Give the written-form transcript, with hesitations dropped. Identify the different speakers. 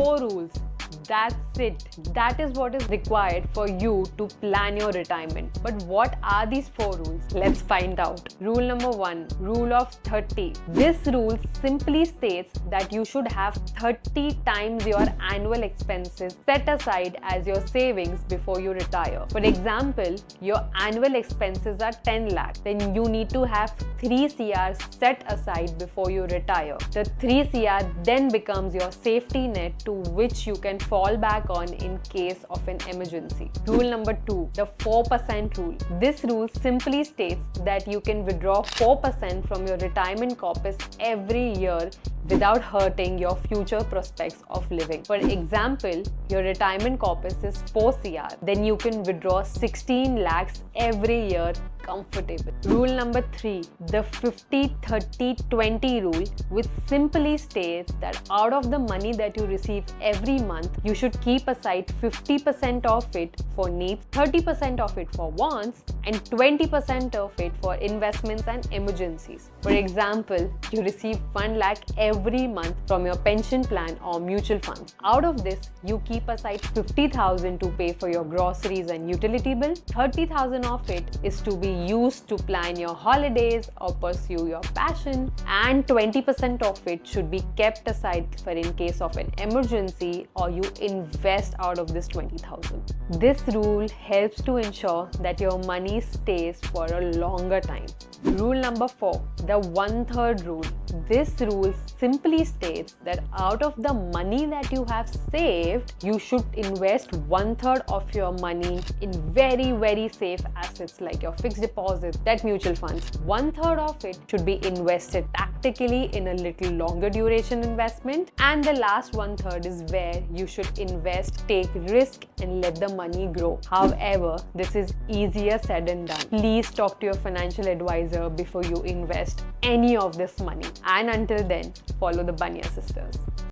Speaker 1: 4 rules. That's it. That is what is required for you to plan your retirement. But what are these 4 rules? Let's find out. Rule number 1, rule of 30. This rule simply states that you should have 30 times your annual expenses set aside as your savings before you retire. For example, your annual expenses are 10 lakh. Then you need to have 3 CR set aside before you retire. The 3 CR then becomes your safety net to which you can fall back on in case of an emergency. Rule number 2, the 4% rule. This rule simply states that you can withdraw 4% from your retirement corpus every year without hurting your future prospects of living. For example, your retirement corpus is 4 CR, then you can withdraw 16 lakhs every year comfortable. Rule number 3, the 50-30-20 rule, which simply states that out of the money that you receive every month, you should keep aside 50% of it for needs, 30% of it for wants, and 20% of it for investments and emergencies. For example, you receive 1 lakh every month from your pension plan or mutual funds. Out of this, you keep aside 50,000 to pay for your groceries and utility bill. 30,000 of it is to be used to plan your holidays or pursue your passion, and 20% of it should be kept aside for in case of an emergency or you invest out of this 20,000. This rule helps to ensure that your money stays for a longer time. Rule number 4, the 1/3 rule. This rule simply states that out of the money that you have saved, you should invest 1/3 of your money in very safe assets like your fixed deposit, that mutual funds. 1/3 of it should be invested tactically in a little longer duration investment, and the last 1/3 is where you should invest, take risk, and let the money grow. However, this is easier said than done. Please talk to your financial advisor before you invest any of this money. And until then, follow the Banya sisters.